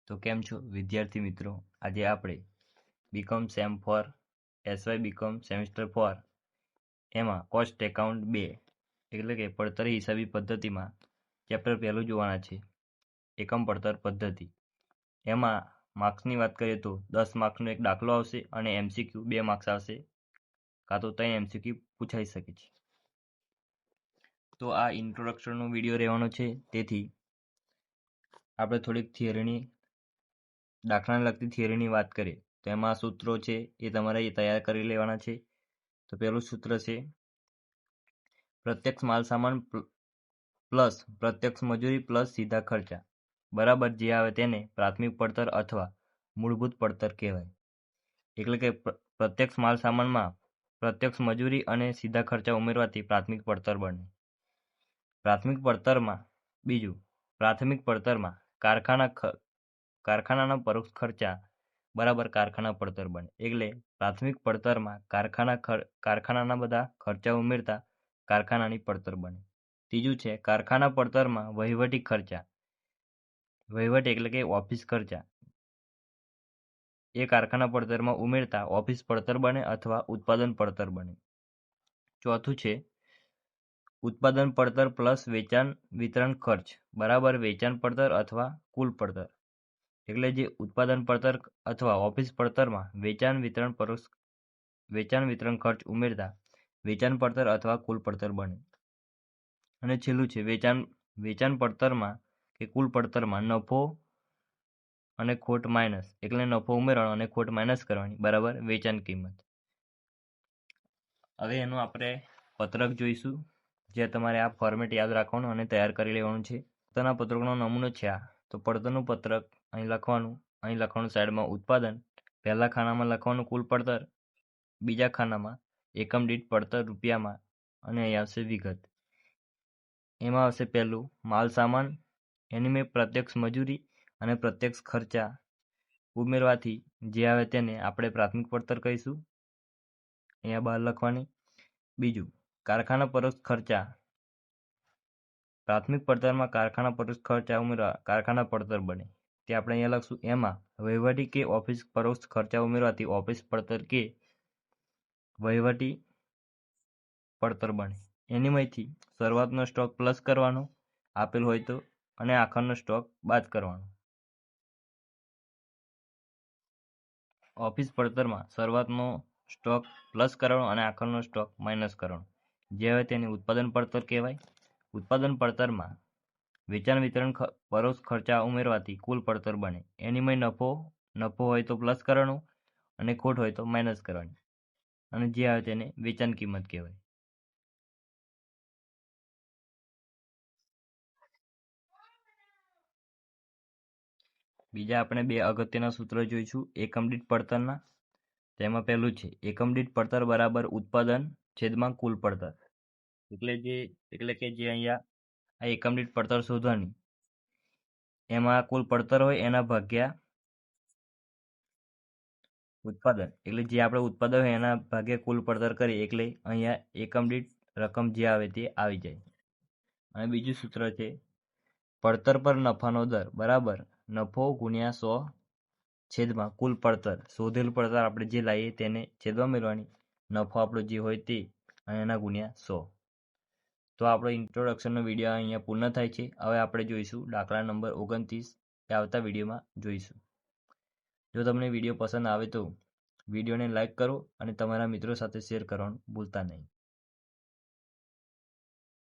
તો કેમ છો વિદ્યાર્થી મિત્રો? આજે આપણે BCom sem 4 SY BCom semester 4 એમાં કોસ્ટ એકાઉન્ટ 2 એટલે કે પડતર હિસાબી પદ્ધતિમાં ચેપ્ટર પહેલું જોવાના છે, એકમ પડતર પદ્ધતિ. એમાં માર્ક્સની વાત કરીએ તો 10 માર્ક્સનો એક દાખલો આવશે અને MCQ 2 માર્ક્સ આવશે, કાં તો 3 MCQ પૂછાઈ શકે છે. તો આ ઇન્ટ્રોડક્શનનો વિડીયો રહેવાનો છે, તેથી આપણે થોડીક થિયરીની દાખલાને લગતી થિયરીની વાત કરીએ તો એમાં સૂત્રો છે એ તમારે તૈયાર કરી લેવાના છે. તો પહેલું સૂત્ર છે પ્રત્યક્ષ માલ સામાન પ્લસ પ્રત્યક્ષ મજૂરી પ્લસ સીધા ખર્ચા બરાબર જે આવે તેને પ્રાથમિક પડતર અથવા મૂળભૂત પડતર કહેવાય. એટલે કે પ્રત્યક્ષ માલ સામાનમાં પ્રત્યક્ષ મજૂરી અને સીધા ખર્ચા ઉમેરવાથી પ્રાથમિક પડતર બને. પ્રાથમિક પડતરમાં કારખાનાના પરોક્ષ ખર્ચા બરાબર કારખાના પડતર બને. એટલે પ્રાથમિક પડતરમાં કારખાનાના બધા ખર્ચા ઉમેરતા કારખાનાની પડતર બને. ત્રીજું છે કારખાના પડતરમાં વહીવટી ખર્ચા, વહીવટ એટલે કે ઓફિસ ખર્ચા એ કારખાના પડતરમાં ઉમેરતા ઓફિસ પડતર બને અથવા ઉત્પાદન પડતર બને. ચોથું છે ઉત્પાદન પડતર પ્લસ વેચાણ વિતરણ ખર્ચ બરાબર વેચાણ પડતર અથવા કુલ પડતર. એટલે જે ઉત્પાદન પડતર અથવા ઓફિસ પડતરમાં વેચાણ વિતરણ ખર્ચ ઉમેરતા વેચાણ પડતર અથવા કુલ પડતર બને. અને છેલ્લું છે વેચાણ પડતરમાં કે કુલ પડતરમાં નફો અને ખોટ માઇનસ, એટલે નફો ઉમેરવાનો અને ખોટ માઇનસ કરવાની બરાબર વેચાણ કિંમત. હવે એનું આપણે પત્રક જોઈશું, જે તમારે આ ફોર્મેટ યાદ રાખવાનું અને તૈયાર કરી લેવાનું છે. પડતરના પત્રકનો નમૂનો છે આ. તો પડતરનું પત્રક અહીં લખવાનું સાઈડમાં ઉત્પાદન, પહેલા ખાનામાં લખવાનું કુલ પડતર, બીજા ખાનામાં એકમ દીઠ પડતર રૂપિયામાં અને અહીં આવશે વિગત. એમાં આવશે પહેલું માલ સામાન, એની મેં પ્રત્યક્ષ મજૂરી અને પ્રત્યક્ષ ખર્ચા ઉમેરવાથી જે આવે તેને આપણે પ્રાથમિક પડતર કહીશું, અહીંયા બહાર લખવાની. બીજું કારખાના પરોક્ષ ખર્ચા, પ્રાથમિક પડતરમાં કારખાના પરોક્ષ ખર્ચા ઉમેરવા કારખાના પડતર બને તે આપણે અહીંયા લખશું. એમાં વહીવટી કે ઓફિસ પરોક્ષ ખર્ચા ઉમેરવાથી ઓફિસ પડતર કે વહીવટી પડતર બને. એની માંથી શરૂઆતનો સ્ટોક પ્લસ કરવાનો આપેલ હોય તો, અને આખરનો સ્ટોક બાદ કરવાનો. ઓફિસ પડતરમાં શરૂઆતનો સ્ટોક પ્લસ કરવાનો અને આખરનો સ્ટોક માઇનસ કરવાનો. જે હોય તેને ઉત્પાદન પડતર કહેવાય. ઉત્પાદન પડતરમાં વેચાણ વિતરણ પરોક્ષ ખર્ચા ઉમેરવાથી કુલ પડતર બને. એનીમાં નફો હોય તો પ્લસ કરવાનો અને ખોટ હોય તો માઇનસ કરવાની, અને જે આવે તેને વેચાણ કિંમત કહેવાય. બીજા આપણે બે અગત્યના સૂત્રો જોઈશું એકમ દીઠ પડતરના. તેમાં પહેલું છે એકમ દીઠ પડતર બરાબર ઉત્પાદન છેદમાં કુલ પડતર. એટલે કે જે અહીંયા આ એકમ દીઠ પડતર શોધવાની, એમાં કુલ પડતર હોય એના ભાગ્યા ઉત્પાદન, એટલે જે આપણે ઉત્પાદન હોય એના ભાગ્યા કુલ પડતર કરીએ એટલે અહીંયા એકમ દીઠ રકમ જે આવે તે આવી જાય. અને બીજું સૂત્ર છે પડતર પર નફાનો દર બરાબર નફો ગુણ્યા 100 છેદમાં કુલ પડતર. શોધેલ પડતર આપણે જે લાવીએ તેને છેદમાં મેળવાની, નફો આપણો જે હોય તે અને એના ગુણ્યા 100. તો આપણો ઇન્ટ્રોડક્શનનો વિડીયો અહીંયા પૂર્ણ થાય છે. હવે આપણે જોઈશું દાખલા નંબર 29 એ આવતા વિડીયોમાં જોઈશું. જો તમને વિડીયો પસંદ આવે તો વિડીયોને લાઈક કરો અને તમારા મિત્રો સાથે શેર કરવાનું ભૂલતા નહીં.